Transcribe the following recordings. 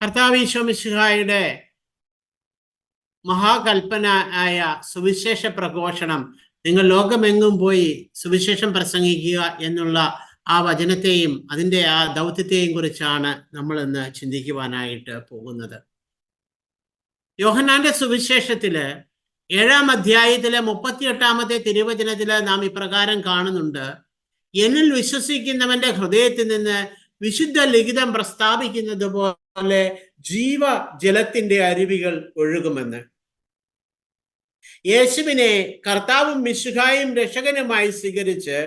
കർത്താവ് ഈശോ മിശിഹായുടെ മഹാകൽപ്പന ആയ സുവിശേഷ പ്രഘോഷണം, നിങ്ങൾ ലോകമെങ്ങും പോയി സുവിശേഷം പ്രസംഗിക്കുക എന്നുള്ള ആ വചനത്തെയും അതിൻ്റെ ആ ദൗത്യത്തെയും കുറിച്ചാണ് നമ്മൾ ഇന്ന് ചിന്തിക്കുവാനായിട്ട് പോകുന്നത്. യോഹന്നാന്റെ സുവിശേഷത്തില് 7-ാം അധ്യായത്തിലെ 38-ാമത്തെ തിരുവചനത്തില് നാം ഇപ്രകാരം കാണുന്നുണ്ട്: എന്നിൽ വിശ്വസിക്കുന്നവന്റെ ഹൃദയത്തിൽ നിന്ന് വിശുദ്ധ ലിഖിതം പ്രസ്താവിക്കുന്നത് പോലെ ജീവജലത്തിന്റെ അരുവികൾ ഒഴുകുമെന്ന്. യേശുവിനെ കർത്താവും മിശിഹായും രക്ഷകനുമായി സ്വീകരിച്ച്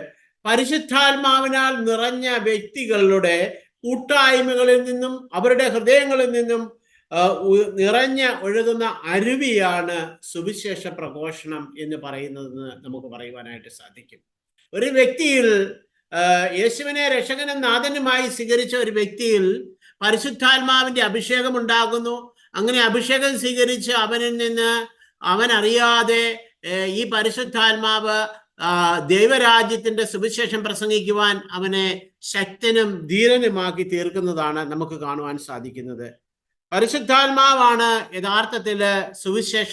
പരിശുദ്ധാത്മാവിനാൽ നിറഞ്ഞ വ്യക്തികളുടെ കൂട്ടായ്മകളിൽ നിന്നും അവരുടെ ഹൃദയങ്ങളിൽ നിന്നും നിറഞ്ഞ ഒഴുകുന്ന അരുവിയാണ് സുവിശേഷ പ്രഘോഷണം എന്ന് പറയുന്നതെന്ന് നമുക്ക് പറയുവാനായിട്ട് സാധിക്കും. ഒരു വ്യക്തിയിൽ, യേശുവിനെ രക്ഷകനും നാഥനുമായി സ്വീകരിച്ച ഒരു വ്യക്തിയിൽ പരിശുദ്ധാത്മാവിന്റെ അഭിഷേകം ഉണ്ടാകുന്നു. അങ്ങനെ അഭിഷേകം സ്വീകരിച്ച് അവനിൽ നിന്ന് അവൻ അറിയാതെ ഈ പരിശുദ്ധാത്മാവ് ദൈവരാജ്യത്തിന്റെ സുവിശേഷം പ്രസംഗിക്കുവാൻ അവനെ ശക്തനും ധീരനുമാക്കി തീർക്കുന്നതാണ് നമുക്ക് കാണുവാൻ സാധിക്കുന്നത്. പരിശുദ്ധാത്മാവാണ് യഥാർത്ഥത്തില് സുവിശേഷ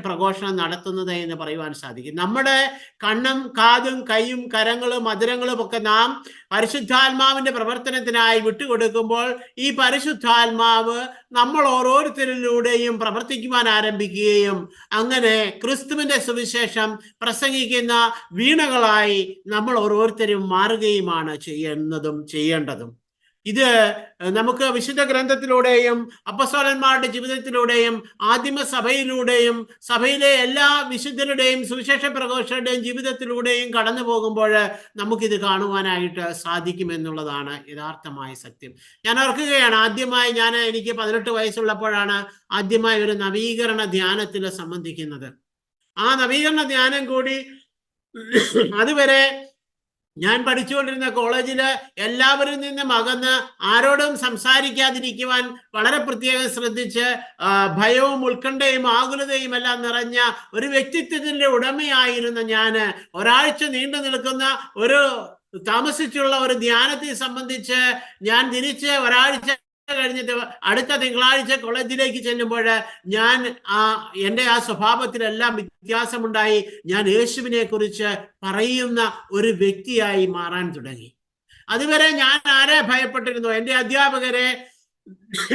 പ്രഘോഷണം നടത്തുന്നത് എന്ന് പറയുവാൻ സാധിക്കും. നമ്മുടെ കണ്ണും കാതും കൈയും കരങ്ങളും മധുരങ്ങളും ഒക്കെ നാം പരിശുദ്ധാത്മാവിന്റെ പ്രവർത്തനത്തിനായി വിട്ടുകൊടുക്കുമ്പോൾ ഈ പരിശുദ്ധാത്മാവ് നമ്മൾ ഓരോരുത്തരിലൂടെയും പ്രവർത്തിക്കുവാൻ ആരംഭിക്കുകയും അങ്ങനെ ക്രിസ്തുവിന്റെ സുവിശേഷം പ്രസംഗിക്കുന്ന വീണകളായി നമ്മൾ ഓരോരുത്തരും മാറുകയുമാണ് ചെയ്യേണ്ടതും. ഇത് നമുക്ക് വിശുദ്ധ ഗ്രന്ഥത്തിലൂടെയും അപ്പസ്തോലന്മാരുടെ ജീവിതത്തിലൂടെയും ആദിമ സഭയിലൂടെയും സഭയിലെ എല്ലാ വിശുദ്ധരുടെയും സുവിശേഷ പ്രഘോഷകരുടെയും ജീവിതത്തിലൂടെയും കടന്നു പോകുമ്പോൾ നമുക്കിത് കാണുവാനായിട്ട് സാധിക്കുമെന്നുള്ളതാണ് യഥാർത്ഥമായ സത്യം. ഞാൻ ഓർക്കുകയാണ്, എനിക്ക് 18 വയസ്സുള്ളപ്പോഴാണ് ആദ്യമായി ഒരു നവീകരണ ധ്യാനത്തിൽ സംബന്ധിക്കുന്നത്. ആ നവീകരണ ധ്യാനം കൂടി അതുവരെ ഞാൻ പഠിച്ചുകൊണ്ടിരുന്ന കോളേജില് എല്ലാവരിൽ നിന്നും അകന്ന് ആരോടും സംസാരിക്കാതിരിക്കുവാൻ വളരെ പ്രത്യേകം ശ്രദ്ധിച്ച് ഭയവും ഉത്കണ്ഠയും ആകുലതയും എല്ലാം നിറഞ്ഞ ഒരു വ്യക്തിത്വത്തിന്റെ ഉടമയായിരുന്ന ഞാന് ഒരാഴ്ച നീണ്ടു നിൽക്കുന്ന താമസിച്ചുള്ള ഒരു ധ്യാനത്തെ സംബന്ധിച്ച് ഞാൻ തിരിച്ച് ഒരാഴ്ച കഴിഞ്ഞിട്ട് അടുത്ത തിങ്കളാഴ്ച കോളേജിലേക്ക് ചെല്ലുമ്പോൾ എൻ്റെ ആ സ്വഭാവത്തിലെല്ലാം വ്യത്യാസമുണ്ടായി. ഞാൻ യേശുവിനെ കുറിച്ച് പറയുന്ന ഒരു വ്യക്തിയായി മാറാൻ തുടങ്ങി. അതുവരെ ഞാൻ ആരെ ഭയപ്പെട്ടിരുന്നു? എൻ്റെ അധ്യാപകരെ,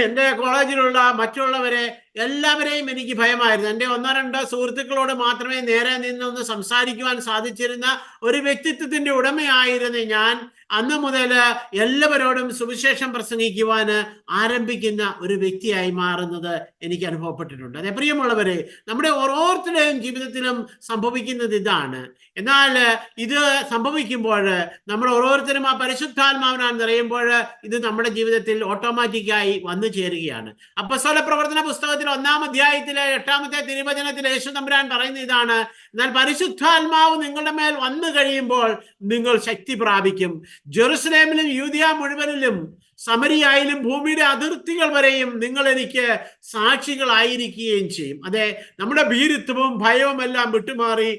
എൻ്റെ കോളേജിലുള്ള മറ്റുള്ളവരെ എല്ലാവരെയും എനിക്ക് ഭയമായിരുന്നു. എൻ്റെ 1-2 സുഹൃത്തുക്കളോട് മാത്രമേ നേരെ നിന്നൊന്ന് സംസാരിക്കുവാൻ സാധിച്ചിരുന്ന ഒരു വ്യക്തിത്വത്തിന്റെ ഉടമയായിരുന്നു ഞാൻ. അന്ന് മുതൽ എല്ലാവരോടും സുവിശേഷം പ്രസംഗിക്കുവാൻ ആരംഭിക്കുന്ന ഒരു വ്യക്തിയായി മാറുന്നത് എനിക്ക് അനുഭവപ്പെട്ടിട്ടുണ്ട്. അതെ പ്രിയമുള്ളവരെ, നമ്മുടെ ഓരോരുത്തരുടെയും ജീവിതത്തിലും സംഭവിക്കുന്നത് ഇതാണ്. എന്നാൽ ഇത് സംഭവിക്കുമ്പോൾ നമ്മൾ ഓരോരുത്തരും ആ പരിശുദ്ധാത്മാവിനാൽ നിറയുമ്പോൾ ഇത് നമ്മുടെ ജീവിതത്തിൽ ഓട്ടോമാറ്റിക്കായി വന്നു ചേരുകയാണ്. അപ്പോസ്തല പ്രവർത്തന പുസ്തകത്തിൽ 1-ാം അധ്യായത്തിലെ 8-ാമത്തെ തിരുവചനത്തിൽ യേശു തമ്പുരാൻ പറയുന്ന ഇതാണ്: എന്നാൽ പരിശുദ്ധാത്മാവ് നിങ്ങളുടെ മേൽ വന്നു കഴിയുമ്പോൾ നിങ്ങൾ ശക്തി പ്രാപിക്കും. ജെറുസലേമിലും യൂദയ മുഴുവനിലും സമരിയായാലും ഭൂമിയുടെ അതിർത്തികൾ വരെയും നിങ്ങൾ എനിക്ക് സാക്ഷികളായിരിക്കുകയും ചെയ്യും. അതെ, നമ്മുടെ ഭീരുത്വവും ഭയവും എല്ലാം വിട്ടുമാറി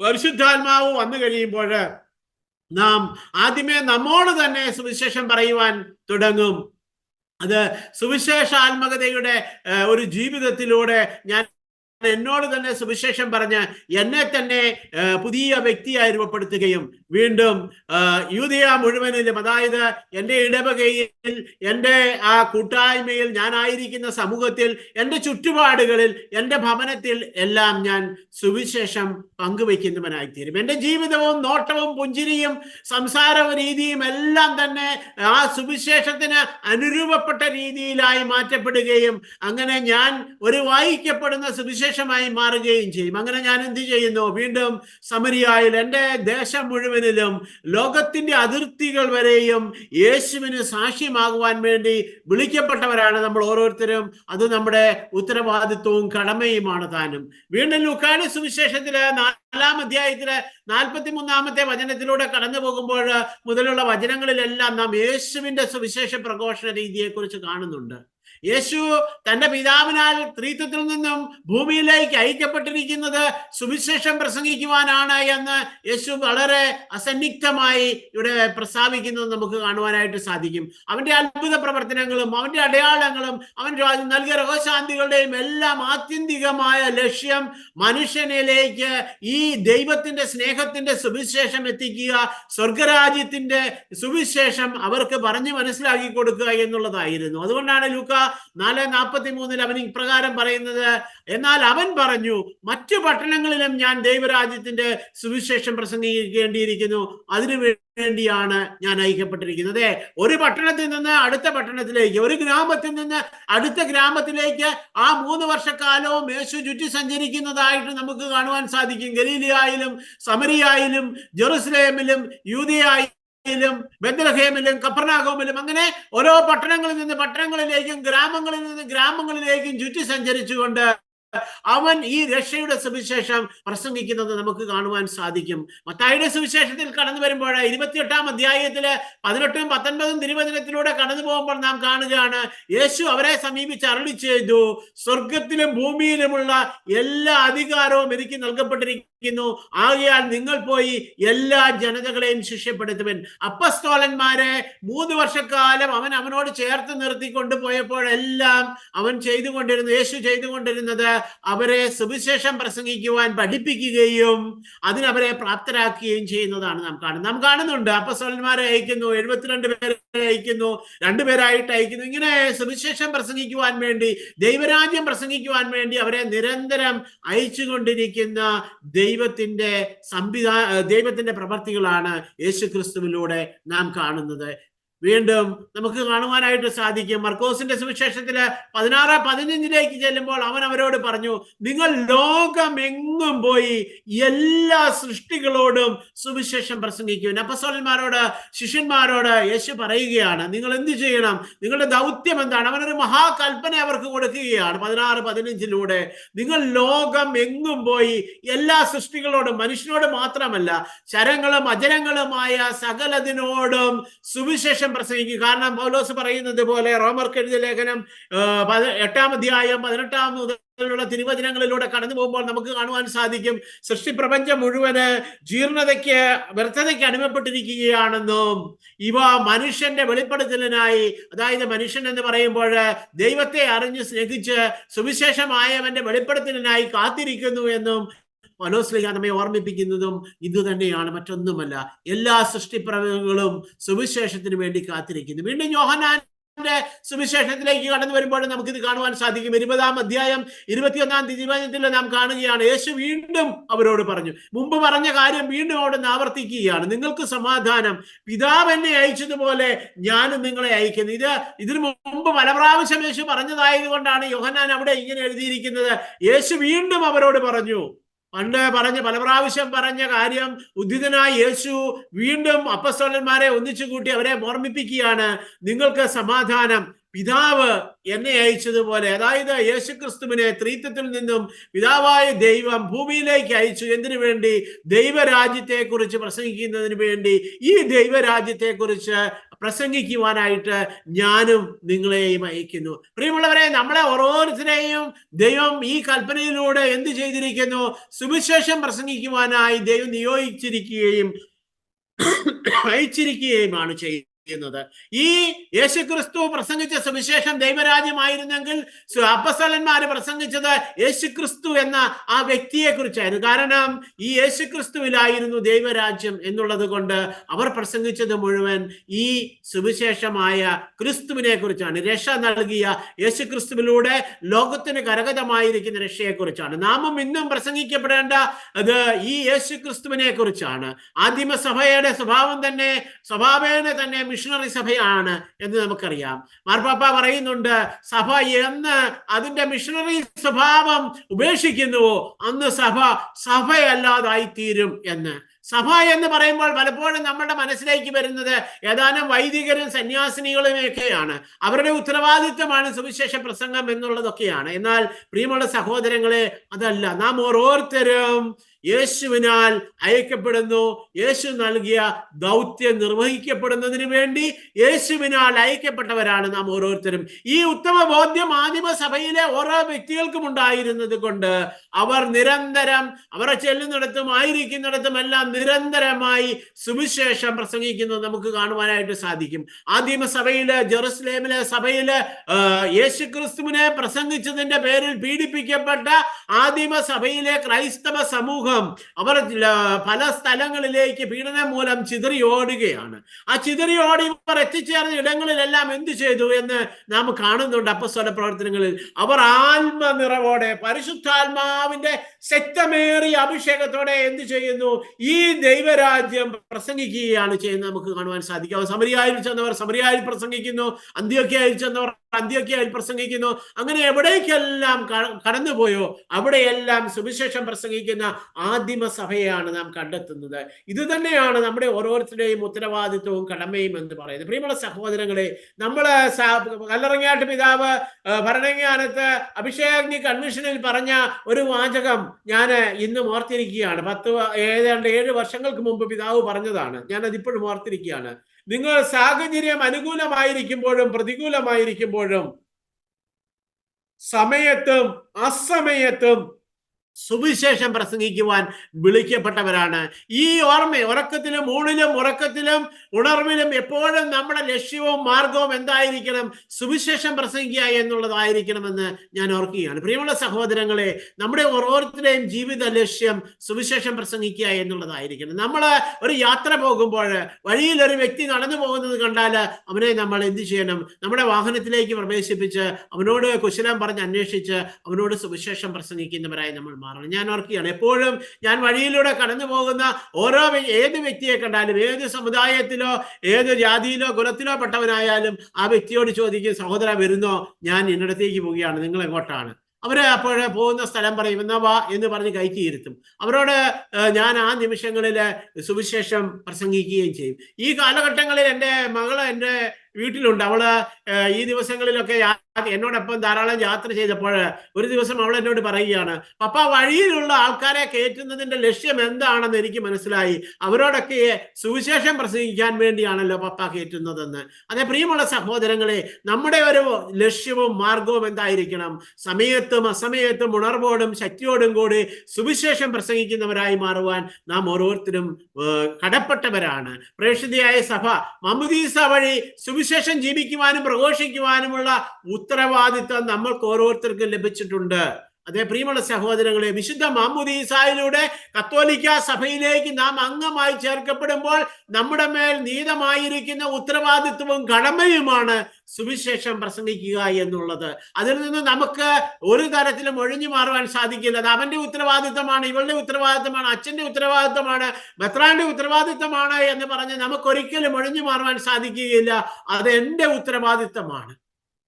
പരിശുദ്ധാത്മാവ് വന്നു കഴിയുമ്പോൾ നാം ആദ്യമേ നമ്മോട് തന്നെ സുവിശേഷം പറയുവാൻ തുടങ്ങും. അത് സുവിശേഷാത്മകതയുടെ ഒരു ജീവിതത്തിലൂടെ ഞാൻ എന്നോട് തന്നെ സുവിശേഷം പറഞ്ഞ് എന്നെ തന്നെ പുതിയ വ്യക്തിയായി രൂപപ്പെടുത്തുകയും വീണ്ടും യൂദയ മുഴുവനിലും, അതായത് എൻ്റെ ഇടവകയിൽ, എൻ്റെ ആ കൂട്ടായ്മയിൽ, ഞാനായിരിക്കുന്ന സമൂഹത്തിൽ, എൻ്റെ ചുറ്റുപാടുകളിൽ, എൻ്റെ ഭവനത്തിൽ എല്ലാം ഞാൻ സുവിശേഷം പങ്കുവയ്ക്കുന്നവനായിത്തീരും. എൻ്റെ ജീവിതവും നോട്ടവും പുഞ്ചിരിയും സംസാര രീതിയും എല്ലാം തന്നെ ആ സുവിശേഷത്തിന് അനുരൂപപ്പെട്ട രീതിയിലായി മാറ്റപ്പെടുകയും അങ്ങനെ ഞാൻ ഒരു വായിക്കപ്പെടുന്ന സുവിശേഷമായി മാറുകയും ചെയ്യും. അങ്ങനെ ഞാൻ എന്ത് ചെയ്യുന്നു? വീണ്ടും സമരിയായിൽ, എൻ്റെ ദേശം മുഴുവനിലും, ലോകത്തിന്റെ അതിർത്തികൾ വരെയും യേശുവിന് സാക്ഷ്യമാകുവാൻ വേണ്ടി വിളിക്കപ്പെട്ടവരാണ് നമ്മൾ ഓരോരുത്തരും. അത് നമ്മുടെ ഉത്തരവാദിത്വവും കടമയുമാണ് താനും. വീണ്ടും ലൂക്കായുടെ സുവിശേഷത്തില് 4-ാം അധ്യായത്തില് 43-ാമത്തെ വചനത്തിലൂടെ കടന്നു പോകുമ്പോൾ മുതലുള്ള വചനങ്ങളിലെല്ലാം നാം യേശുവിന്റെ സുവിശേഷ പ്രഘോഷണ രീതിയെ കുറിച്ച് കാണുന്നുണ്ട്. യേശു തന്റെ പിതാവിനാൽ ത്രിത്വത്തിൽ നിന്നും ഭൂമിയിലേക്ക് അയക്കപ്പെട്ടിരിക്കുന്നത് സുവിശേഷം പ്രസംഗിക്കുവാനാണ് എന്ന് യേശു വളരെ അസന്നിഗ്ധമായി ഇവിടെ പ്രസ്താവിക്കുന്നത് നമുക്ക് കാണുവാനായിട്ട് സാധിക്കും. അവന്റെ അത്ഭുത പ്രവർത്തനങ്ങളും അവന്റെ അടയാളങ്ങളും അവൻ നൽകിയ രോഗശാന്തികളുടെയും എല്ലാം ആത്യന്തികമായ ലക്ഷ്യം മനുഷ്യനിലേക്ക് ഈ ദൈവത്തിന്റെ സ്നേഹത്തിന്റെ സുവിശേഷം എത്തിക്കുക, സ്വർഗരാജ്യത്തിന്റെ സുവിശേഷം അവർക്ക് പറഞ്ഞു മനസ്സിലാക്കി കൊടുക്കുക എന്നുള്ളതായിരുന്നു. അതുകൊണ്ടാണ് ലൂക്ക 4:43 അവൻ ഇപ്രകാരം പറയുന്നത്, എന്നാൽ അവൻ പറഞ്ഞു, മറ്റു പട്ടണങ്ങളിലും ഞാൻ ദൈവരാജ്യത്തിന്റെ സുവിശേഷം പ്രസംഗിക്കേണ്ടിയിരിക്കുന്നു, അതിനു വേണ്ടിയാണ് ഞാൻ അയക്കപ്പെട്ടിരിക്കുന്നത്. ഒരു പട്ടണത്തിൽ നിന്ന് അടുത്ത പട്ടണത്തിലേക്ക്, ഒരു ഗ്രാമത്തിൽ നിന്ന് അടുത്ത ഗ്രാമത്തിലേക്ക് ആ 3 വർഷക്കാലവും യേശു ചുറ്റി സഞ്ചരിക്കുന്നതായിട്ട് നമുക്ക് കാണുവാൻ സാധിക്കും. ഗലീലയായാലും സമരിയായാലും ജെറുസലേമിലും യൂദയായാലും ബെത്ലഹേമിലും കപ്പർനാഹൂമിലും അങ്ങനെ ഓരോ പട്ടണങ്ങളിൽ നിന്ന് പട്ടണങ്ങളിലേക്കും ഗ്രാമങ്ങളിൽ നിന്ന് ഗ്രാമങ്ങളിലേക്കും ചുറ്റി സഞ്ചരിച്ചുകൊണ്ട് അവൻ ഈ രക്ഷയുടെ സുവിശേഷം പ്രസംഗിക്കുന്നത് നമുക്ക് കാണുവാൻ സാധിക്കും. മത്തായിയുടെ സുവിശേഷത്തിൽ കടന്നു വരുമ്പോൾ 28-ാം അധ്യായത്തില് 18-ഉം 19-ഉം തിരുവചനത്തിലൂടെ കടന്നു പോകുമ്പോൾ നാം കാണുകയാണ്, യേശു അവരെ സമീപിച്ച് അരുളി ചെയ്തു, സ്വർഗത്തിലും ഭൂമിയിലുമുള്ള എല്ലാ അധികാരവും എനിക്ക് നൽകപ്പെട്ടിരിക്കുന്നു, ആകയാൽ നിങ്ങൾ പോയി എല്ലാ ജനതകളെയും ശിഷ്യപ്പെടുത്തുവൻ. അപ്പസ്തോലന്മാരെ 3 വർഷക്കാലം അവനോട് ചേർത്ത് നിർത്തി കൊണ്ടുപോയപ്പോഴെല്ലാം അവൻ ചെയ്തുകൊണ്ടിരുന്നത്, യേശു ചെയ്തുകൊണ്ടിരുന്നത് അവരെ സുവിശേഷം പ്രസംഗിക്കുവാൻ പഠിപ്പിക്കുകയും അതിനവരെ പ്രാപ്തരാക്കുകയും ചെയ്യുന്നതാണ് നാം കാണുന്നുണ്ട്. അപ്പസ്തോലന്മാരെ അയക്കുന്നു, 72 പേരെ അയക്കുന്നു, 2 പേരായിട്ട് അയക്കുന്നു. ഇങ്ങനെ സുവിശേഷം പ്രസംഗിക്കുവാൻ വേണ്ടി, ദൈവരാജ്യം പ്രസംഗിക്കുവാൻ വേണ്ടി അവരെ നിരന്തരം അയച്ചുകൊണ്ടിരിക്കുന്ന ദൈവത്തിന്റെ പ്രവർത്തികളാണ് യേശുക്രിസ്തുവിലൂടെ നാം കാണുന്നത്. വീണ്ടും നമുക്ക് കാണുവാനായിട്ട് സാധിക്കും, മർക്കോസിന്റെ സുവിശേഷത്തില് 16-15 ചെല്ലുമ്പോൾ അവൻ അവരോട് പറഞ്ഞു, നിങ്ങൾ ലോകമെങ്ങും പോയി എല്ലാ സൃഷ്ടികളോടും സുവിശേഷം പ്രസംഗിക്കും. അപ്പസ്തോലന്മാരോട്, ശിഷ്യന്മാരോട് യേശു പറയുകയാണ്, നിങ്ങൾ എന്ത് ചെയ്യണം, നിങ്ങളുടെ ദൗത്യം എന്താണ്? അവനൊരു മഹാകൽപ്പന അവർക്ക് കൊടുക്കുകയാണ് 16-15 നിങ്ങൾ ലോകം എങ്ങും പോയി എല്ലാ സൃഷ്ടികളോടും, മനുഷ്യനോട് മാത്രമല്ല ചരങ്ങളും അചരങ്ങളുമായ സകലതിനോടും സുവിശേഷം പ്രസംഗിക്കും. കാരണം പൗലോസ് പറയുന്നത് പോലെ റോമർക്ക് എഴുതിയ ലേഖനം 8-ാം അധ്യായം 18 മുതലുള്ള തിരുവചനങ്ങളിലൂടെ കടന്നു പോകുമ്പോൾ നമുക്ക് കാണുവാൻ സാധിക്കും, സൃഷ്ടിപ്രപഞ്ചം മുഴുവന് ജീർണതയ്ക്ക്, വ്യർത്ഥതയ്ക്ക് അടിമപ്പെട്ടിരിക്കുകയാണെന്നും ഇവ മനുഷ്യന്റെ വെളിപ്പെടുത്തലിനായി, അതായത് മനുഷ്യൻ എന്ന് പറയുമ്പോൾ ദൈവത്തെ അറിഞ്ഞ് സ്നേഹിച്ച് സുവിശേഷമായവന്റെ വെളിപ്പെടുത്തലിനായി കാത്തിരിക്കുന്നു എന്നും പൗലോസ് നമ്മെ ഓർമ്മിപ്പിക്കുന്നതും ഇത് തന്നെയാണ്, മറ്റൊന്നുമല്ല. എല്ലാ സൃഷ്ടിപ്രവർത്തനങ്ങളും സുവിശേഷത്തിന് വേണ്ടി കാത്തിരിക്കുന്നു. വീണ്ടും യോഹന്നാന്റെ സുവിശേഷത്തിലേക്ക് കടന്നു വരുമ്പോൾ നമുക്കിത് കാണുവാൻ സാധിക്കും. 20-ാം അധ്യായം 21-ാം തിരുവചനത്തിൽ നാം കാണുകയാണ്, യേശു വീണ്ടും അവരോട് പറഞ്ഞു, മുമ്പ് പറഞ്ഞ കാര്യം വീണ്ടും അവിടെ ആവർത്തിക്കുകയാണ്, നിങ്ങൾക്ക് സമാധാനം, പിതാവ് എന്നെ അയച്ചതുപോലെ ഞാനും നിങ്ങളെ അയക്കുന്നു. ഇതിനു മുമ്പ് പല പ്രാവശ്യം യേശു പറഞ്ഞതായത് കൊണ്ടാണ് യോഹന്നാൻ അവിടെ ഇങ്ങനെ എഴുതിയിരിക്കുന്നത്. യേശു വീണ്ടും അവരോട് പറഞ്ഞു, പല പ്രാവശ്യം പറഞ്ഞ കാര്യം ഉദ്ധിതനായ യേശു വീണ്ടും അപ്പസ്തോലന്മാരെ ഒന്നിച്ചു കൂട്ടി അവരെ ഓർമ്മിപ്പിക്കുകയാണ്, നിങ്ങൾക്ക് സമാധാനം, പിതാവ് എന്നെ അയച്ചതുപോലെ. അതായത് യേശുക്രിസ്തുവിനെ ത്രിത്വത്തിൽ നിന്നും പിതാവായ ദൈവം ഭൂമിയിലേക്ക് അയച്ചു. എന്തിനു വേണ്ടി? ദൈവരാജ്യത്തെ കുറിച്ച് പ്രസംഗിക്കുന്നതിന് വേണ്ടി. ഈ ദൈവരാജ്യത്തെ കുറിച്ച് പ്രസംഗിക്കുവാനായിട്ട് ഞാനും നിങ്ങളെയും അയക്കുന്നു. പ്രിയമുള്ളവരെ, നമ്മളെ ഓരോരുത്തരെയും ദൈവം ഈ കൽപ്പനയിലൂടെ എന്ത് ചെയ്തിരിക്കുന്നു? സുവിശേഷം പ്രസംഗിക്കുവാനായി ദൈവം നിയോഗിച്ചിരിക്കുകയും അയച്ചിരിക്കുകയുമാണ് ചെയ്യുന്നത്. ഈ യേശുക്രിസ്തു പ്രസംഗിച്ച സുവിശേഷം ദൈവരാജ്യമായിരുന്നെങ്കിൽ അപ്പസ്തോലന്മാര് പ്രസംഗിച്ചത് യേശുക്രിസ്തു എന്ന ആ വ്യക്തിയെ കുറിച്ചായിരുന്നു. കാരണം ഈ യേശുക്രിസ്തുവിലായിരുന്നു ദൈവരാജ്യം എന്നുള്ളത് കൊണ്ട് അവർ പ്രസംഗിച്ചത് മുഴുവൻ ഈ സുവിശേഷമായ ക്രിസ്തുവിനെ കുറിച്ചാണ്. രക്ഷ നൽകിയ യേശുക്രിസ്തുവിലൂടെ ലോകത്തിന് കരഗതമായിരിക്കുന്ന രക്ഷയെ കുറിച്ചാണ്. നാമും ഇന്നും പ്രസംഗിക്കപ്പെടേണ്ട അത് ഈ യേശുക്രിസ്തുവിനെ കുറിച്ചാണ്. ആദിമ സഭയുടെ സ്വഭാവേന തന്നെ മിഷണറി സഭയാണ് എന്ന് നമുക്കറിയാം. മാർപ്പാപ്പ പറയുന്നുണ്ട്, സഭ എന്ന് അതിന്റെ മിഷണറി സ്വഭാവം ഉപേക്ഷിക്കുന്നുവോ അന്ന് സഭ സഭയല്ലാതായി തീരും എന്ന്. സഭ എന്ന് പറയുമ്പോൾ പലപ്പോഴും നമ്മുടെ മനസ്സിലേക്ക് വരുന്നത് ഏതാനും വൈദികരും സന്യാസിനികളും ഒക്കെയാണ്. അവരുടെ ഉത്തരവാദിത്വമാണ് സുവിശേഷ പ്രസംഗം എന്നുള്ളതൊക്കെയാണ്. എന്നാൽ പ്രിയമുള്ള സഹോദരങ്ങളെ, അതല്ല. നാം ഓരോരുത്തരും യേശുവിനാൽ അയക്കപ്പെടുന്നു. യേശു നൽകിയ ദൗത്യം നിർവഹിക്കപ്പെടുന്നതിന് വേണ്ടി യേശുവിനാൽ അയക്കപ്പെട്ടവരാണ് നാം ഓരോരുത്തരും. ഈ ഉത്തമ ബോധ്യം ആദിമസഭയിലെ ഓരോ വ്യക്തികൾക്കും ഉണ്ടായിരുന്നത് കൊണ്ട് അവർ നിരന്തരം അവരെ ചെല്ലുന്നിടത്തും ആയിരിക്കുന്നിടത്തും എല്ലാം നിരന്തരമായി സുവിശേഷം പ്രസംഗിക്കുന്നത് നമുക്ക് കാണുവാനായിട്ട് സാധിക്കും. ആദിമസഭയില്, ജെറുസലേമിലെ സഭയില് യേശുക്രിസ്തുവിനെ പ്രസംഗിച്ചതിന്റെ പേരിൽ പീഡിപ്പിക്കപ്പെട്ട ആദിമസഭയിലെ ക്രൈസ്തവ സമൂഹം അവർ പല സ്ഥലങ്ങളിലേക്ക് പീഡനം മൂലം ചിതറി ഓടുകയാണ്. ആ ചിതറി ഓടി ഇവർ എത്തിച്ചേർന്ന ഇടങ്ങളിലെല്ലാം എന്ത് ചെയ്തു എന്ന് നാം കാണുന്നുണ്ട് അപ്പോസ്തല പ്രവർത്തനങ്ങളിൽ. അവർ ആത്മനിറവോടെ പരിശുദ്ധാത്മാവിന്റെ ശക്തമേറിയ അഭിഷേകത്തോടെ എന്ത് ചെയ്യുന്നു? ഈ ദൈവരാജ്യം പ്രസംഗിക്കുകയാണ് ചെയ്യുന്നത് നമുക്ക് കാണുവാൻ സാധിക്കും. സമരിയായിൽ ചെന്നവർ സമരിയായിൽ പ്രസംഗിക്കുന്നു, അന്ത്യോക്യയിൽ ചെന്നവർ അന്ത്യോക്യയിൽ പ്രസംഗിക്കുന്നു. അങ്ങനെ എവിടേക്കെല്ലാം കടന്നുപോയോ അവിടെയെല്ലാം സുവിശേഷം പ്രസംഗിക്കുന്ന ആദിമ സഭയാണ് നാം കണ്ടെത്തുന്നത്. ഇത് തന്നെയാണ് നമ്മുടെ ഓരോരുത്തരുടെയും ഉത്തരവാദിത്വവും കടമയും എന്ന് പറയുന്നത്. പ്രിയമുള്ള സഹോദരങ്ങളെ, നമ്മള് കല്ലറങ്ങാട്ട് പിതാവ് ഭരണങ്ങാനത്ത് അഭിഷേകാഗ്നി കൺവെൻഷനിൽ പറഞ്ഞ ഒരു വാചകം ഞാൻ ഇന്നും ഓർത്തിരിക്കുകയാണ്. ഏതാണ്ട് 7 വർഷങ്ങൾക്ക് മുമ്പ് പിതാവ് പറഞ്ഞതാണ്. ഞാനത് ഇപ്പോഴും ഓർത്തിരിക്കുകയാണ്. നിങ്ങൾ സാഹചര്യം അനുകൂലമായിരിക്കുമ്പോഴും പ്രതികൂലമായിരിക്കുമ്പോഴും സമയത്തും അസമയത്തും സുവിശേഷം പ്രസംഗിക്കുവാൻ വിളിക്കപ്പെട്ടവരാണ്. ഈ ഓർമ്മ ഉറക്കത്തിലും ഊണിലും ഉറക്കത്തിലും ഉണർവിലും എപ്പോഴും നമ്മുടെ ലക്ഷ്യവും മാർഗവും എന്തായിരിക്കണം? സുവിശേഷം പ്രസംഗിക്കുക എന്നുള്ളതായിരിക്കണമെന്ന് ഞാൻ ഓർക്കുകയാണ്. പ്രിയമുള്ള സഹോദരങ്ങളെ, നമ്മുടെ ഓരോരുത്തരുടെയും ജീവിത ലക്ഷ്യം സുവിശേഷം പ്രസംഗിക്കുക എന്നുള്ളതായിരിക്കണം. നമ്മൾ ഒരു യാത്ര പോകുമ്പോൾ വഴിയിൽ ഒരു വ്യക്തി നടന്നു പോകുന്നത് കണ്ടാൽ അവനെ നമ്മൾ എന്ത് ചെയ്യണം? നമ്മുടെ വാഹനത്തിലേക്ക് പ്രവേശിപ്പിച്ച് അവനോട് കുശലം പറഞ്ഞ് അന്വേഷിച്ച് അവനോട് സുവിശേഷം പ്രസംഗിക്കുന്നവരായി നമ്മൾ മാറണം. ഞാൻ ഓർക്കുകയാണ്, എപ്പോഴും ഞാൻ വഴിയിലൂടെ കടന്നു പോകുന്ന ഏത് വ്യക്തിയെ കണ്ടാലും, ഏത് സമുദായത്തിലോ ഏത് ജാതിയിലോ കുലത്തിലോ പെട്ടവനായാലും ആ വ്യക്തിയോട് ചോദിക്കും, സഹോദര വരുന്നോ? ഞാൻ ഇന്നിടത്തേക്ക് പോവുകയാണ്, നിങ്ങൾ എങ്ങോട്ടാണ്? അവര് അപ്പോൾ പോകുന്ന സ്ഥലം പറയും, എന്നാ വാ എന്ന് പറഞ്ഞ് കയറ്റി ഇരുത്തും. അവരോട് ഞാൻ ആ നിമിഷങ്ങളിൽ സുവിശേഷം പ്രസംഗിക്കുകയും ചെയ്യും. ഈ കാലഘട്ടങ്ങളിൽ എൻ്റെ മകള് എൻ്റെ വീട്ടിലുണ്ട്. അവള് ഈ ദിവസങ്ങളിലൊക്കെ എന്നോടൊപ്പം ധാരാളം യാത്ര ചെയ്തപ്പോൾ ഒരു ദിവസം അവൾ എന്നോട് പറയുകയാണ്, പപ്പ, വഴിയിലുള്ള ആൾക്കാരെ കയറ്റുന്നതിന്റെ ലക്ഷ്യം എന്താണെന്ന് എനിക്ക് മനസ്സിലായി. അവരോടൊക്കെ സുവിശേഷം പ്രസംഗിക്കാൻ വേണ്ടിയാണല്ലോ പപ്പ കയറ്റുന്നതെന്ന്. അതേ പ്രിയമുള്ള സഹോദരങ്ങളെ, നമ്മുടെ ഒരു ലക്ഷ്യവും മാർഗവും എന്തായിരിക്കണം? സമയത്തും അസമയത്തും ഉണർവോടും ശക്തിയോടും കൂടി സുവിശേഷം പ്രസംഗിക്കുന്നവരായി മാറുവാൻ നാം ഓരോരുത്തരും കടപ്പെട്ടവരാണ്. പ്രേക്ഷിതയായ സഭ മാമുദീസ വഴി സുവിശേഷം ജീവിക്കുവാനും പ്രഘോഷിക്കുവാനുമുള്ള ഉത്തരവാദിത്വം നമ്മൾക്ക് ഓരോരുത്തർക്കും ലഭിച്ചിട്ടുണ്ട്. അതേ പ്രിയമുള്ള സഹോദരങ്ങളെ, വിശുദ്ധ മാമുദീസായിലൂടെ കത്തോലിക്ക സഭയിലേക്ക് നാം അംഗമായി ചേർക്കപ്പെടുമ്പോൾ നമ്മുടെ മേൽ നീതമായിരിക്കുന്ന ഉത്തരവാദിത്വവും കടമയുമാണ് സുവിശേഷം പ്രസംഗിക്കുക എന്നുള്ളത്. അതിൽ നിന്ന് നമുക്ക് ഒരു തരത്തിലും ഒഴിഞ്ഞു മാറുവാൻ സാധിക്കില്ല. അത് അവന്റെ ഉത്തരവാദിത്വമാണ്, ഇവളുടെ ഉത്തരവാദിത്വമാണ്, അച്ഛന്റെ ഉത്തരവാദിത്വമാണ്, മെത്രാന്റെ ഉത്തരവാദിത്വമാണ് എന്ന് പറഞ്ഞ് നമുക്കൊരിക്കലും ഒഴിഞ്ഞു മാറുവാൻ സാധിക്കുകയില്ല. അത് എന്റെ ഉത്തരവാദിത്വമാണ്.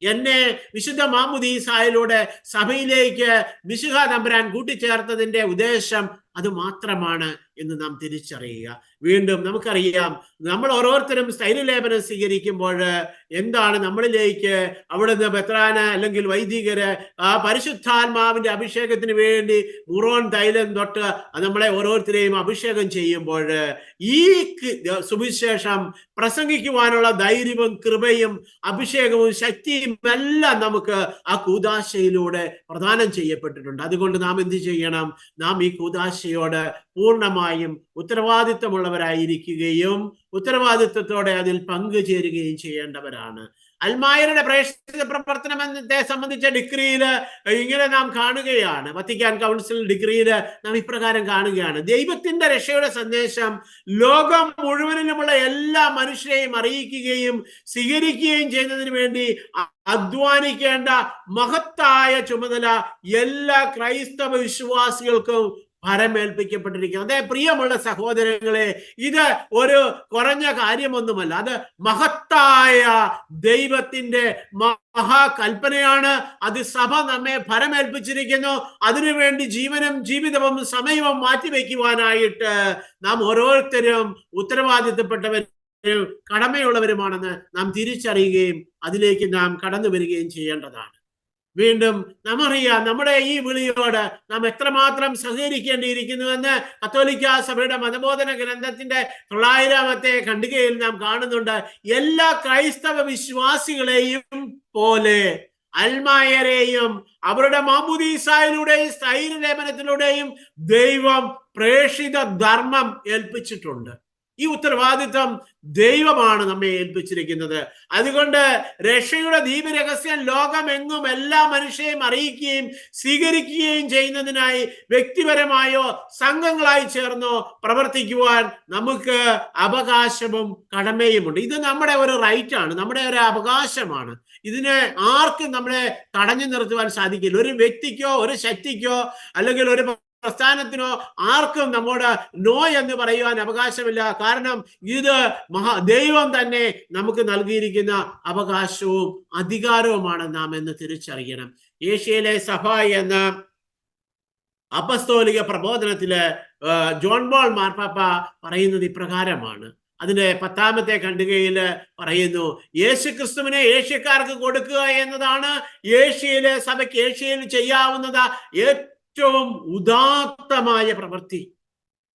എന്നെ വിശുദ്ധ മാമുദീസായിലൂടെ സഭയിലേക്ക് മിശിഹാ തമ്പുരാൻ കൂട്ടിച്ചേർത്തതിന്റെ ഉദ്ദേശം അത് മാത്രമാണ് എന്ന് നാം തിരിച്ചറിയുക. വീണ്ടും നമുക്കറിയാം, നമ്മൾ ഓരോരുത്തരും സ്ഥൈര്യലേപനം സ്വീകരിക്കുമ്പോൾ എന്താണ് നമ്മളിലേക്ക് അവിടുന്ന് മെത്രാന് അല്ലെങ്കിൽ വൈദികര് ആ പരിശുദ്ധാത്മാവിന്റെ അഭിഷേകത്തിന് വേണ്ടി മുറോൻ തൈലം തൊട്ട് നമ്മളെ ഓരോരുത്തരെയും അഭിഷേകം ചെയ്യുമ്പോൾ ഈ സുവിശേഷം പ്രസംഗിക്കുവാനുള്ള ധൈര്യവും കൃപയും അഭിഷേകവും ശക്തിയും എല്ലാം നമുക്ക് ആ കൂദാശയിലൂടെ പ്രദാനം ചെയ്യപ്പെട്ടിട്ടുണ്ട്. അതുകൊണ്ട് നാം എന്ത് ചെയ്യണം? നാം ഈ കൂദാശയോട് പൂർണ്ണമായും ഉത്തരവാദിത്വമുള്ളവരായിരിക്കുകയും ഉത്തരവാദിത്വത്തോടെ അതിൽ പങ്കുചേരുകയും ചെയ്യേണ്ടവരാണ്. അൽമായരുടെ പ്രേക്ഷിത പ്രവർത്തനത്തെ സംബന്ധിച്ച ഡിഗ്രിയിൽ ഇങ്ങനെ നാം കാണുകയാണ്. വത്തിക്കാൻ കൗൺസിൽ ഡിഗ്രിയിൽ നാം ഇപ്രകാരം കാണുകയാണ്: ദൈവത്തിന്റെ രക്ഷയുടെ സന്ദേശം ലോകം മുഴുവനിലുമുള്ള എല്ലാ മനുഷ്യരെയും അറിയിക്കുകയും സ്വീകരിക്കുകയും ചെയ്യുന്നതിന് വേണ്ടി അധ്വാനിക്കേണ്ട മഹത്തായ ചുമതല എല്ലാ ക്രൈസ്തവ വിശ്വാസികൾക്കും ഭരമേൽപ്പിക്കപ്പെട്ടിരിക്കുന്നു. അതേ പ്രിയമുള്ള സഹോദരങ്ങളെ, ഇത് ഒരു കുറഞ്ഞ കാര്യമൊന്നുമല്ല. അത് മഹത്തായ ദൈവത്തിന്റെ മഹാകൽപ്പനയാണ്. അത് സഭ നമ്മെ ഭരമേൽപ്പിച്ചിരിക്കുന്നു. അതിനുവേണ്ടി ജീവനും ജീവിതവും സമയവും മാറ്റിവെക്കുവാനായിട്ട് നാം ഓരോരുത്തരും ഉത്തരവാദിത്തപ്പെട്ടവരും കടമയുള്ളവരുമാണെന്ന് നാം തിരിച്ചറിയുകയും അതിലേക്ക് നാം കടന്നു വരികയും ചെയ്യേണ്ടതാണ്. വീണ്ടും നമ്മറിയാം, നമ്മുടെ ഈ വിളിയോട് നാം എത്രമാത്രം സഹകരിക്കേണ്ടിയിരിക്കുന്നുവെന്ന് കത്തോലിക്ക സഭയുടെ മതബോധന ഗ്രന്ഥത്തിന്റെ 900-ാമത്തെ ഖണ്ഡികയിൽ നാം കാണുന്നുണ്ട്. എല്ലാ ക്രൈസ്തവ വിശ്വാസികളെയും പോലെ അൽമായരെയും അവരുടെ മാമോദീസായിലൂടെയും സ്ഥൈര്യലേപനത്തിലൂടെയും ദൈവം പ്രേഷിത ധർമ്മം ഏൽപ്പിച്ചിട്ടുണ്ട്. ഈ ഉത്തരവാദിത്വം ദൈവമാണ് നമ്മെ ഏൽപ്പിച്ചിരിക്കുന്നത്. അതുകൊണ്ട് രക്ഷയുടെ ദീപരഹസ്യം ലോകമെങ്ങും എല്ലാ മനുഷ്യരെയും അറിയിക്കുകയും സ്വീകരിക്കുകയും ചെയ്യുന്നതിനായി വ്യക്തിപരമായോ സംഘങ്ങളായി ചേർന്നോ പ്രവർത്തിക്കുവാൻ നമുക്ക് അവകാശവും കടമയുമുണ്ട്. ഇത് നമ്മുടെ ഒരു റൈറ്റാണ്, നമ്മുടെ ഒരു അവകാശമാണ്. ഇതിനെ ആർക്കും നമ്മളെ തടഞ്ഞു നിർത്തുവാൻ സാധിക്കില്ല. ഒരു വ്യക്തിക്കോ ഒരു ശക്തിക്കോ അല്ലെങ്കിൽ ഒരു പ്രസ്ഥാനത്തിനോ ആർക്കും നമ്മോട് നോ എന്ന് പറയുവാൻ അവകാശമില്ല. കാരണം ഇത് ദൈവം തന്നെ നമുക്ക് നൽകിയിരിക്കുന്ന അവകാശവും അധികാരവുമാണ് നാം എന്ന് തിരിച്ചറിയണം. ഏഷ്യയിലെ സഭ എന്ന അപ്പസ്തോലിക പ്രബോധനത്തില് ജോൺ പോൾ മാർപ്പാപ്പ പറയുന്നത് ഇപ്രകാരമാണ്. അതിന്റെ 10-ാമത്തെ ഖണ്ഡികയില് പറയുന്നു, യേശുക്രിസ്തുവിനെ ഏഷ്യക്കാർക്ക് കൊടുക്കുക എന്നതാണ് ഏഷ്യയിലെ സഭയ്ക്ക് ഏഷ്യയിൽ ചെയ്യാവുന്നത് ഏറ്റവും ഉദാത്തമായ പ്രവൃത്തി.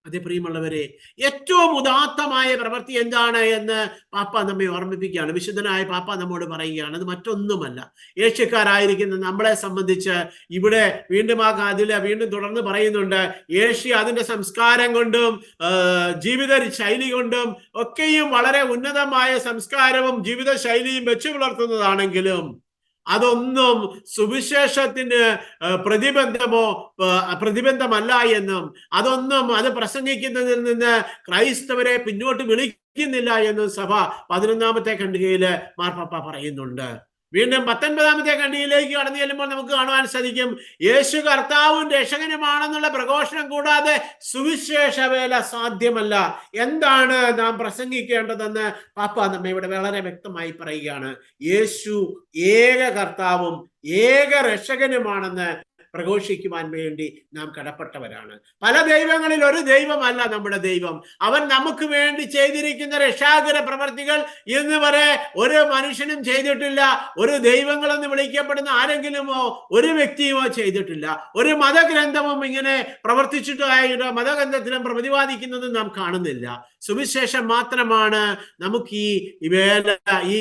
അതേ പ്രിയമുള്ളവരെ, ഏറ്റവും ഉദാത്തമായ പ്രവൃത്തി എന്താണ് എന്ന് പാപ്പ നമ്മെ ഓർമ്മിപ്പിക്കുകയാണ്. വിശുദ്ധനായ പാപ്പ നമ്മോട് പറയുകയാണ്. അത് മറ്റൊന്നുമല്ല, ഏഷ്യക്കാരായിരിക്കുന്ന നമ്മളെ സംബന്ധിച്ച് ഇവിടെ വീണ്ടും വീണ്ടും തുടർന്ന് പറയുന്നുണ്ട്, ഏഷ്യ അതിന്റെ സംസ്കാരം കൊണ്ടും ജീവിത ശൈലി കൊണ്ടും ഒക്കെയും വളരെ ഉന്നതമായ സംസ്കാരവും ജീവിത ശൈലിയും വെച്ചു പുലർത്തുന്നതാണെങ്കിലും അതൊന്നും സുവിശേഷത്തിന് പ്രതിബന്ധമല്ല എന്നും അത് പ്രസംഗിക്കുന്നതിൽ നിന്ന് ക്രൈസ്തവരെ പിന്നോട്ട് വിളിക്കുന്നില്ല എന്നും സഭ 11-ാമത്തെ ഖണ്ഡികയില് മാർപ്പാപ്പ പറയുന്നുണ്ട്. വീണ്ടും 19-ാമത്തെ ഖണ്ഡികയിലേക്ക് കടന്നു ചെല്ലുമ്പോൾ നമുക്ക് കാണുവാൻ സാധിക്കും, യേശു കർത്താവും രക്ഷകനുമാണെന്നുള്ള പ്രഘോഷണം കൂടാതെ സുവിശേഷ വേല സാധ്യമല്ല. എന്താണ് നാം പ്രസംഗിക്കേണ്ടതെന്ന് പാപ്പ നമ്മെ ഇവിടെ വളരെ വ്യക്തമായി പറയുകയാണ്. യേശു ഏക കർത്താവും ഏക രക്ഷകനുമാണെന്ന് പ്രഘോഷിക്കുവാൻ വേണ്ടി നാം കടപ്പെട്ടവരാണ്. പല ദൈവങ്ങളിൽ ഒരു ദൈവമല്ല നമ്മുടെ ദൈവം. അവൻ നമുക്ക് വേണ്ടി ചെയ്തിരിക്കുന്ന രക്ഷാകര പ്രവർത്തികൾ ഇന്ന് വരെ ഒരു മനുഷ്യനും ചെയ്തിട്ടില്ല. ഒരു ദൈവങ്ങളെന്ന് വിളിക്കപ്പെടുന്ന ആരെങ്കിലുമോ ഒരു വ്യക്തിയുമോ ചെയ്തിട്ടില്ല. ഒരു മതഗ്രന്ഥവും ഇങ്ങനെ പ്രവർത്തിച്ചിട്ടായിട്ട് മതഗ്രന്ഥത്തിലും പ്രതിപാദിക്കുന്നത് നാം കാണുന്നില്ല. സുവിശേഷം മാത്രമാണ് നമുക്ക് ഈ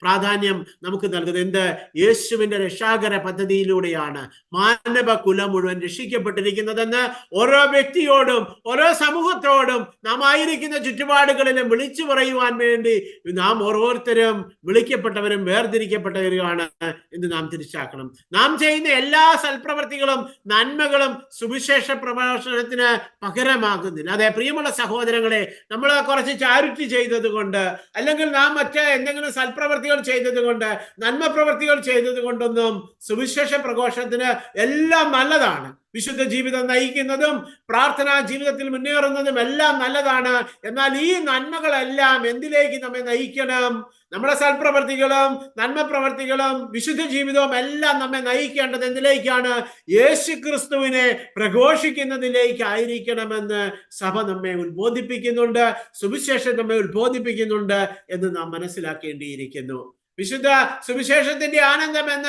പ്രാധാന്യം നമുക്ക് നൽകുന്നത്. എന്ത്? യേശുവിന്റെ രക്ഷാകര പദ്ധതിയിലൂടെയാണ് മാനവ കുലം മുഴുവൻ രക്ഷിക്കപ്പെട്ടിരിക്കുന്നതെന്ന് ഓരോ വ്യക്തിയോടും ഓരോ സമൂഹത്തോടും നാം ആയിരിക്കുന്ന ചുറ്റുപാടുകളിലും വിളിച്ചു പറയുവാൻ വേണ്ടി നാം ഓരോരുത്തരും വിളിക്കപ്പെട്ടവരും വേർതിരിക്കപ്പെട്ടവരുമാണ് എന്ന് നാം തിരിച്ചാക്കണം. നാം ചെയ്യുന്ന എല്ലാ സൽപ്രവർത്തികളും നന്മകളും സുവിശേഷ പ്രഭാഷണത്തിന് പകരമാകുന്നില്ല. അതെ പ്രിയമുള്ള സഹോദരങ്ങളെ, നമ്മൾ കുറച്ച് ചാരിറ്റി ചെയ്തത് കൊണ്ട് അല്ലെങ്കിൽ നാം മറ്റേ എന്തെങ്കിലും സൽപ്രവർത്തികൾ ചെയ്തത് കൊണ്ട് നന്മ പ്രവർത്തികൾ ചെയ്തത് കൊണ്ടൊന്നും സുവിശേഷ പ്രഘോഷണത്തിന് എല്ലാം നല്ലതാണ്. വിശുദ്ധ ജീവിതം നയിക്കുന്നതും പ്രാർത്ഥനാ ജീവിതത്തിൽ മുന്നേറുന്നതും എല്ലാം നല്ലതാണ്. എന്നാൽ ഈ നന്മകളെല്ലാം എന്തിലേക്ക് നമ്മെ നയിക്കണം? നമ്മുടെ സൽപ്രവർത്തികളും നന്മ പ്രവർത്തികളും വിശുദ്ധ ജീവിതവും എല്ലാം നമ്മെ നയിക്കേണ്ടത് എന്തിലേക്കാണ്? യേശുക്രിസ്തുവിനെ പ്രഘോഷിക്കുന്നതിലേക്ക് ആയിരിക്കണമെന്ന് സഭ നമ്മെ ഉത്ബോധിപ്പിക്കുന്നുണ്ട്, സുവിശേഷം നമ്മെ ഉത്ബോധിപ്പിക്കുന്നുണ്ട് എന്ന് നാം മനസ്സിലാക്കേണ്ടിയിരിക്കുന്നു. വിശുദ്ധ സുവിശേഷത്തിന്റെ ആനന്ദം എന്ന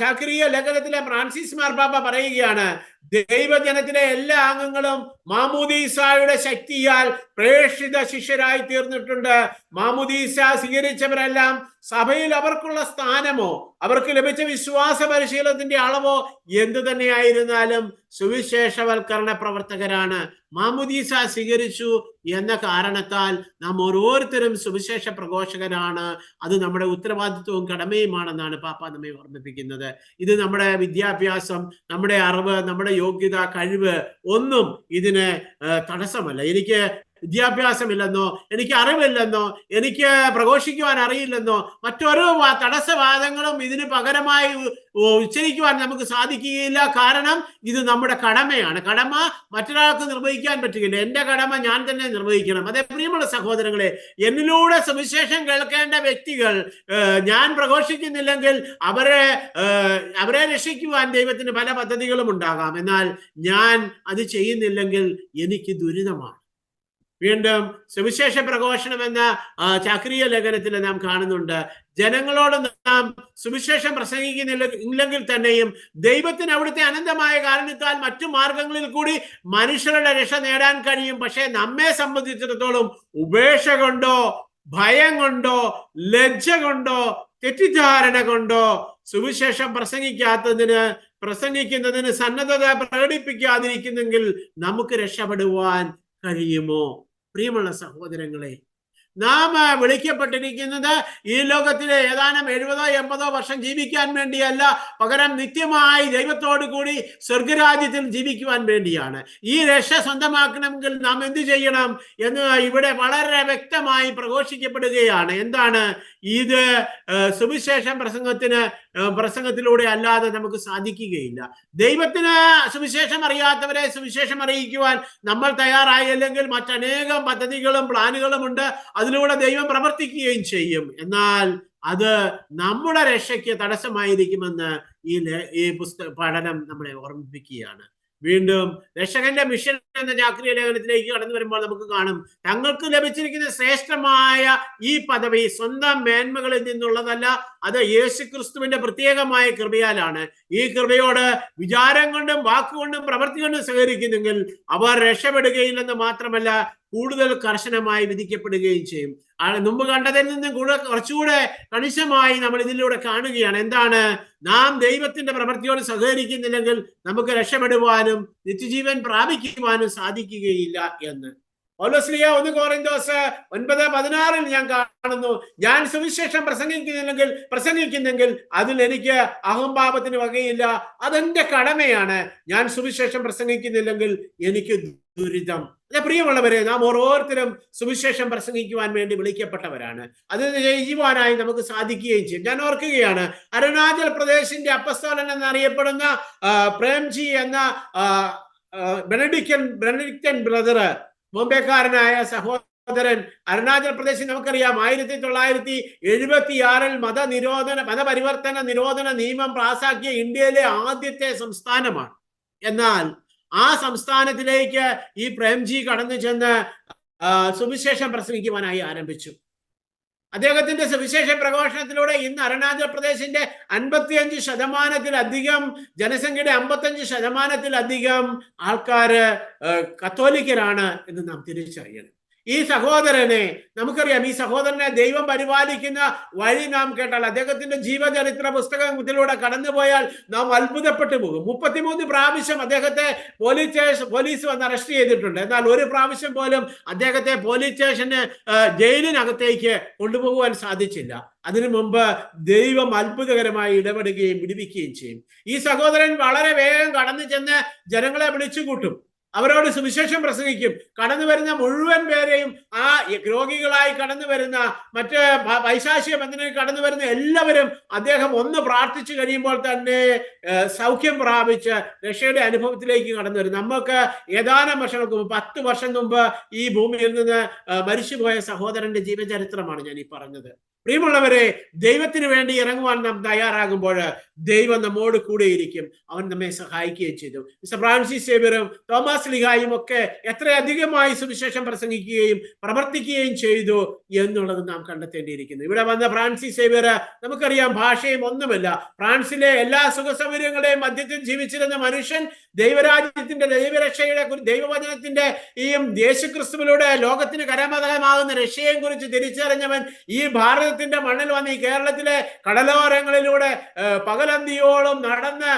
ശാക്രിയ ലേഖനത്തിലെ ഫ്രാൻസിസ് മാർപ്പാപ്പ പറയുകയാണ്, ദൈവജനത്തിലെ എല്ലാ അംഗങ്ങളും മാമോദീസായുടെ ശക്തിയാൽ പ്രേക്ഷിത ശിഷ്യരായി തീർന്നിട്ടുണ്ട്. മാമോദീസ സ്വീകരിച്ചവരെല്ലാം സഭയിൽ അവർക്കുള്ള സ്ഥാനമോ അവർക്ക് ലഭിച്ച വിശ്വാസ പരിശീലനത്തിന്റെ അളവോ എന്തു തന്നെയായിരുന്നാലും സുവിശേഷവൽക്കരണ പ്രവർത്തകരാണ്. മാമോദീസ സ്വീകരിച്ചു എന്ന കാരണത്താൽ നാം ഓരോരുത്തരും സുവിശേഷ പ്രഘോഷകരാണ്. അത് നമ്മുടെ ഉത്തരവാദിത്വവും കടമയുമാണെന്നാണ് പാപ്പ നമ്മെ ഓർമ്മിപ്പിക്കുന്നത്. ഇത് നമ്മുടെ വിദ്യാഭ്യാസം, നമ്മുടെ അറിവ്, നമ്മുടെ യോഗ്യത, കഴിവ് ഒന്നും ഇതിന് തടസ്സമല്ല. എനിക്ക് വിദ്യാഭ്യാസമില്ലെന്നോ, എനിക്ക് അറിവില്ലെന്നോ, എനിക്ക് പ്രഘോഷിക്കുവാൻ അറിയില്ലെന്നോ, മറ്റൊരു തടസ്സവാദങ്ങളും ഇതിന് പകരമായി ഉച്ചരിക്കുവാൻ നമുക്ക് സാധിക്കുകയില്ല. കാരണം ഇത് നമ്മുടെ കടമയാണ്. കടമ മറ്റൊരാൾക്ക് നിർവഹിക്കാൻ പറ്റുകയില്ല. എന്റെ കടമ ഞാൻ തന്നെ നിർവഹിക്കണം. അതേ പ്രിയമുള്ള സഹോദരങ്ങളെ, എന്നിലൂടെ സുവിശേഷം കേൾക്കേണ്ട വ്യക്തികൾ ഞാൻ പ്രഘോഷിക്കുന്നില്ലെങ്കിൽ അവരെ രക്ഷിക്കുവാൻ ദൈവത്തിന് പല പദ്ധതികളും ഉണ്ടാകാം. എന്നാൽ ഞാൻ അത് ചെയ്യുന്നില്ലെങ്കിൽ എനിക്ക് ദുരിതമാണ്. വീണ്ടും സുവിശേഷ പ്രഘോഷണം എന്ന ചാക്രിയ ലേഖനത്തിൽ നാം കാണുന്നുണ്ട്, ജനങ്ങളോട് നാം സുവിശേഷം പ്രസംഗിക്കുന്നില്ലെങ്കിൽ തന്നെയും ദൈവത്തിന് അവിടുത്തെ അനന്തമായ കാരണത്താൽ മറ്റു മാർഗങ്ങളിൽ കൂടി മനുഷ്യരുടെ രക്ഷ നേടാൻ കഴിയും. പക്ഷെ നമ്മെ സംബന്ധിച്ചിടത്തോളം ഉപേക്ഷ കൊണ്ടോ, ഭയം കൊണ്ടോ, ലജ്ജ കൊണ്ടോ, തെറ്റിദ്ധാരണ കൊണ്ടോ സുവിശേഷം പ്രസംഗിക്കുന്നതിന് സന്നദ്ധത പ്രകടിപ്പിക്കാതിരിക്കുന്നെങ്കിൽ നമുക്ക് രക്ഷപ്പെടുവാൻ കഴിയുമോ? പ്രിയമുള്ള സഹോദരങ്ങളെ, നാം വിളിക്കപ്പെട്ടിരിക്കുന്നത് ഈ ലോകത്തിലെ ഏതാനും 70-80 വർഷം ജീവിക്കാൻ വേണ്ടിയല്ല, പകരം നിത്യമായി ദൈവത്തോടു കൂടി സ്വർഗരാജ്യത്തിൽ ജീവിക്കുവാൻ വേണ്ടിയാണ്. ഈ രക്ഷ സ്വന്തമാക്കണമെങ്കിൽ നാം എന്ത് ചെയ്യണം എന്ന് ഇവിടെ വളരെ വ്യക്തമായി പ്രഘോഷിക്കപ്പെടുകയാണ്. എന്താണ് ഇത്? സുവിശേഷം പ്രസംഗത്തിലൂടെ അല്ലാതെ നമുക്ക് സാധിക്കുകയില്ല. ദൈവത്തിന് സുവിശേഷം അറിയാത്തവരെ സുവിശേഷം അറിയിക്കുവാൻ നമ്മൾ തയ്യാറായില്ലെങ്കിൽ മറ്റനേകം പദ്ധതികളും പ്ലാനുകളും ഉണ്ട്. അതിലൂടെ ദൈവം പ്രവർത്തിക്കുകയും ചെയ്യും. എന്നാൽ അത് നമ്മുടെ രക്ഷയ്ക്ക് തടസ്സമായിരിക്കുമെന്ന് ഈ പഠനം നമ്മളെ ഓർമ്മിപ്പിക്കുകയാണ്. വീണ്ടും രക്ഷകന്റെ മിഷൻ എന്ന ചാക്രിയ ലേഖനത്തിലേക്ക് കടന്നു വരുമ്പോൾ നമുക്ക് കാണും, തങ്ങൾക്ക് ലഭിച്ചിരിക്കുന്ന ശ്രേഷ്ഠമായ ഈ പദവി സ്വന്തം മേന്മകളിൽ നിന്നുള്ളതല്ല, അത് യേശുക്രിസ്തുവിന്റെ പ്രത്യേകമായ കൃപയാലാണ്. ഈ കൃപയോട് വിചാരം കൊണ്ടും വാക്കുകൊണ്ടും പ്രവൃത്തി കൊണ്ടും സഹകരിക്കുന്നെങ്കിൽ അവർ രക്ഷപ്പെടുകയില്ലെന്ന് മാത്രമല്ല, കൂടുതൽ കർശനമായി വിധിക്കപ്പെടുകയും ചെയ്യും. മുമ്പ് കണ്ടതിൽ നിന്നും കുറച്ചുകൂടെ കണിശമായി നമ്മൾ ഇതിലൂടെ കാണുകയാണ്. എന്താണ്? നാം ദൈവത്തിന്റെ പ്രവൃത്തിയോട് സഹകരിക്കുന്നില്ലെങ്കിൽ നമുക്ക് രക്ഷപ്പെടുവാനും നിത്യജീവൻ പ്രാപിക്കുവാനും സാധിക്കുകയില്ല എന്ന് പൗലോസ്ലീഹ 1 കൊറിന്തോസ് 9:16 ഞാൻ കാണുന്നു, ഞാൻ സുവിശേഷം പ്രസംഗിക്കുന്നെങ്കിൽ അതിൽ എനിക്ക് അഹംഭാവത്തിന് വകയില്ല, അതെന്റെ കടമയാണ്. ഞാൻ സുവിശേഷം പ്രസംഗിക്കുന്നില്ലെങ്കിൽ എനിക്ക് ദുരിതം. പ്രിയമുള്ളവരെ, നാം ഓരോരുത്തരും സുവിശേഷം പ്രസംഗിക്കുവാൻ വേണ്ടി വിളിക്കപ്പെട്ടവരാണ്. അത് ചെയ്യുവാനായി നമുക്ക് സാധിക്കുകയും ചെയ്യും. ഞാൻ ഓർക്കുകയാണ്, അരുണാചൽ പ്രദേശിന്റെ അപ്പസ്തോലൻ എന്നറിയപ്പെടുന്ന പ്രേംജി എന്ന ബെനഡിക്റ്റൻ ബ്രദർ, ബോംബെക്കാരനായ സഹോദരൻ, അരുണാചൽ പ്രദേശിൽ നമുക്കറിയാം 1976 മതപരിവർത്തന നിരോധന നിയമം പാസാക്കിയ ഇന്ത്യയിലെ ആദ്യത്തെ സംസ്ഥാനമാണ്. എന്നാൽ ആ സംസ്ഥാനത്തിലേക്ക് ഈ പ്രേംജി കടന്നു ചെന്ന് സുവിശേഷം പ്രസംഗിക്കുവാനായി ആരംഭിച്ചു. അദ്ദേഹത്തിന്റെ സുവിശേഷ പ്രഘോഷണത്തിലൂടെ ഇന്ന് അരുണാചൽ പ്രദേശിന്റെ 55%-ലധികം ജനസംഖ്യയുടെ 55%-ലധികം ആൾക്കാര് കത്തോലിക്കരാണ് എന്ന് നാം തിരിച്ചറിയണം. ഈ സഹോദരനെ നമുക്കറിയാം, ഈ സഹോദരനെ ദൈവം പരിപാലിക്കുന്ന വഴി നാം കേട്ടാൽ, അദ്ദേഹത്തിന്റെ ജീവചരിത്ര പുസ്തകത്തിലൂടെ കടന്നുപോയാൽ നാം അത്ഭുതപ്പെട്ടു പോകും. 33 പ്രാവശ്യം അദ്ദേഹത്തെ പോലീസ് വന്ന് അറസ്റ്റ് ചെയ്തിട്ടുണ്ട്. എന്നാൽ ഒരു പ്രാവശ്യം പോലും അദ്ദേഹത്തെ പോലീസ് സ്റ്റേഷന് ജയിലിനകത്തേക്ക് കൊണ്ടുപോകുവാൻ സാധിച്ചില്ല. അതിനു മുമ്പ് ദൈവം അത്ഭുതകരമായി ഇടപെടുകയും വിടുവിക്കുകയും ചെയ്യും. ഈ സഹോദരൻ വളരെ വേഗം കടന്നു ചെന്ന് ജനങ്ങളെ വിളിച്ചുകൂട്ടും, അവരോട് സുവിശേഷം പ്രസംഗിക്കും. കടന്നു വരുന്ന മുഴുവൻ പേരെയും, ആ രോഗികളായി കടന്നു വരുന്ന, മറ്റ് പൈശാചിക ബന്ധനത്തിൽ കടന്നു വരുന്ന എല്ലാവരും അദ്ദേഹം ഒന്ന് പ്രാർത്ഥിച്ചു കഴിയുമ്പോൾ തന്നെ സൗഖ്യം പ്രാപിച്ച് രക്ഷയുടെ അനുഭവത്തിലേക്ക് കടന്നു വരും. നമുക്ക് ഏതാനും വർഷങ്ങൾക്ക് മുമ്പ്, 10 വർഷം മുമ്പ് ഈ ഭൂമിയിൽ നിന്ന് മരിച്ചുപോയ സഹോദരന്റെ ജീവചരിത്രമാണ് ഞാൻ ഈ പറഞ്ഞത്. പ്രിയമുള്ളവരെ, ദൈവത്തിന് വേണ്ടി ഇറങ്ങുവാൻ നാം തയ്യാറാകുമ്പോൾ ദൈവം നമ്മോട് കൂടെയിരിക്കും. അവൻ നമ്മെ സഹായിക്കുകയും ചെയ്തു. മിസ്റ്റർ ഫ്രാൻസിസ് സേവ്യറും തോമസ് ലീഹായും ഒക്കെ എത്രയധികമായി സുവിശേഷം പ്രസംഗിക്കുകയും പ്രവർത്തിക്കുകയും ചെയ്തു എന്നുള്ളത് നാം കണ്ടെത്തേണ്ടിയിരിക്കുന്നു. ഇവിടെ വന്ന ഫ്രാൻസിസ് സേവ്യർ, നമുക്കറിയാം, ഭാഷയും ഒന്നുമില്ല. ഫ്രാൻസിലെ എല്ലാ സുഖസൗകര്യങ്ങളുടെയും മധ്യത്തിൽ ജീവിച്ചിരുന്ന മനുഷ്യൻ ദൈവരാജ്യത്തിന്റെ, ദൈവരക്ഷയുടെ, ദൈവവചനത്തിന്റെ ഈ യേശുക്രിസ്തുവിലൂടെ ലോകത്തിന് കരമതകമാകുന്ന രക്ഷയെ കുറിച്ച് തിരിച്ചറിഞ്ഞവൻ ഈ ഭാരതത്തിന്റെ മണ്ണിൽ വന്ന് ഈ കേരളത്തിലെ കടലോരങ്ങളിലൂടെ പകലന്തിയോളം നടന്ന്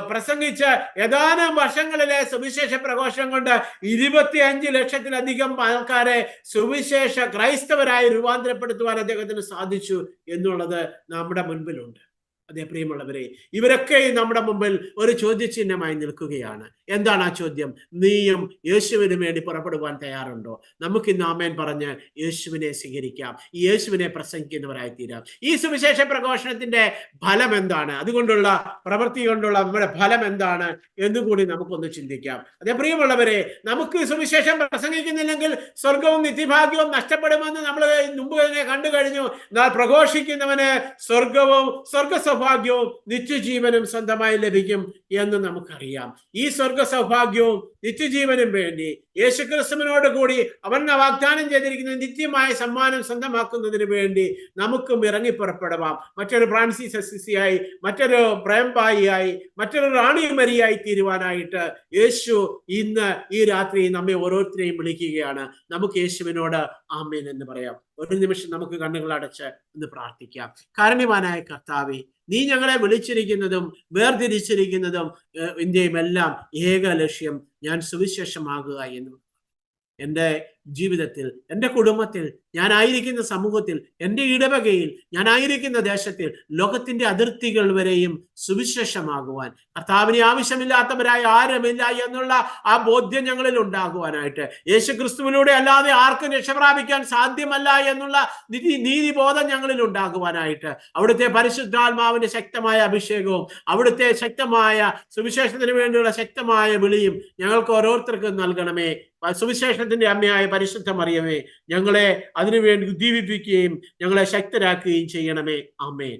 പ്രസംഗിച്ച് ഏതാനും വർഷങ്ങളിലെ സുവിശേഷ പ്രഘോഷം കൊണ്ട് 25 ലക്ഷത്തിലധികം ആൾക്കാരെ സുവിശേഷ ക്രൈസ്തവരായി രൂപാന്തരപ്പെടുത്തുവാൻ അദ്ദേഹത്തിന് സാധിച്ചു എന്നുള്ളത് നമ്മുടെ മുൻപിലുണ്ട്. അതേ പ്രിയമുള്ളവരെ, ഇവരൊക്കെ നമ്മുടെ മുമ്പിൽ ഒരു ചോദ്യചിഹ്നമായി നിൽക്കുകയാണ്. എന്താണ് ആ ചോദ്യം? നീയും യേശുവിന് വേണ്ടി പുറപ്പെടുവാൻ തയ്യാറുണ്ടോ? നമുക്ക് ഇന്ന് ആമേൻ പറഞ്ഞ് യേശുവിനെ സ്വീകരിക്കാം, ഈ യേശുവിനെ പ്രസംഗിക്കുന്നവരായി തീരാം. ഈ സുവിശേഷ പ്രഘോഷണത്തിന്റെ ഫലം എന്താണ്? അതുകൊണ്ടുള്ള പ്രവൃത്തി കൊണ്ടുള്ള നമ്മുടെ ഫലം എന്താണ് എന്നുകൂടി നമുക്കൊന്ന് ചിന്തിക്കാം. അതേ പ്രിയമുള്ളവരെ, നമുക്ക് സുവിശേഷം പ്രസംഗിക്കുന്നില്ലെങ്കിൽ സ്വർഗവും നിത്യഭാഗ്യവും നഷ്ടപ്പെടുമെന്ന് നമ്മൾ മുമ്പ് തന്നെ കണ്ടു കഴിഞ്ഞു. എന്നാൽ പ്രഘോഷിക്കുന്നവന് സ്വർഗവും സ്വർഗസൗഭാഗ്യവും നിത്യജീവനും സ്വന്തമായി ലഭിക്കും എന്ന് നമുക്കറിയാം. ഈ സ്വർഗ സൗഭാഗ്യവും നിത്യജീവനും വേണ്ടി യേശുക്രിസ്തുവിനോട് കൂടി അവൻ വാഗ്ദാനം ചെയ്തിരിക്കുന്ന നിത്യമായ സമ്മാനം സ്വന്തമാക്കുന്നതിന് വേണ്ടി നമുക്കും ഇറങ്ങിപ്പുറപ്പെടുവാം. മറ്റൊരു ഫ്രാൻസിസ് അസിസിയായി, മറ്റൊരു പ്രേംബായിയായി, മറ്റൊരു റാണി മരിയായി തീരുവാനായിട്ട് യേശു ഇന്ന് ഈ രാത്രി നമ്മെ ഓരോരുത്തരെയും വിളിക്കുകയാണ്. നമുക്ക് യേശുവിനോട് ആമേൻ എന്ന് പറയാം. ഒരു നിമിഷം നമുക്ക് കണ്ണുകൾ അടച്ച് ഒന്ന് പ്രാർത്ഥിക്കാം. കാരുണ്യവാനായ കർത്താവേ, നീ ഞങ്ങളെ വിളിച്ചിരിക്കുന്നതും വേർതിരിച്ചിരിക്കുന്നതും ഇന്ത്യയും എല്ലാം ഏക ലക്ഷ്യം ഞാൻ സുവിശേഷമാകുക എന്ന്. എൻ്റെ ജീവിതത്തിൽ, എൻ്റെ കുടുംബത്തിൽ, ഞാനായിരിക്കുന്ന സമൂഹത്തിൽ, എൻ്റെ ഇടവകയിൽ, ഞാനായിരിക്കുന്ന ദേശത്തിൽ, ലോകത്തിന്റെ അതിർത്തികൾ വരെയും സുവിശേഷമാകുവാൻ, കർത്താവിന് ആവശ്യമില്ലാത്തവരായ ആരുമില്ല എന്നുള്ള ആ ബോധ്യം ഞങ്ങളിൽ ഉണ്ടാകുവാനായിട്ട്, യേശു ക്രിസ്തുവിലൂടെ അല്ലാതെ ആർക്കും രക്ഷപ്രാപിക്കാൻ സാധ്യമല്ല എന്നുള്ള നീതിബോധം ഞങ്ങളിൽ ഉണ്ടാകുവാനായിട്ട്, അവിടുത്തെ പരിശുദ്ധാത്മാവിന്റെ ശക്തമായ അഭിഷേകവും അവിടുത്തെ ശക്തമായ സുവിശേഷത്തിന് വേണ്ടിയുള്ള ശക്തമായ വിളിയും ഞങ്ങൾക്ക് ഓരോരുത്തർക്കും നൽകണമേ. സുവിശേഷത്തിന്റെ അമ്മയായ പരിശുദ്ധ മറിയമേ, ഞങ്ങളെ അതിനുവേണ്ടി ഉദ്ദീപിപ്പിക്കുകയും ഞങ്ങളെ ശക്തരാക്കുകയും ചെയ്യണമേ. ആമേൻ.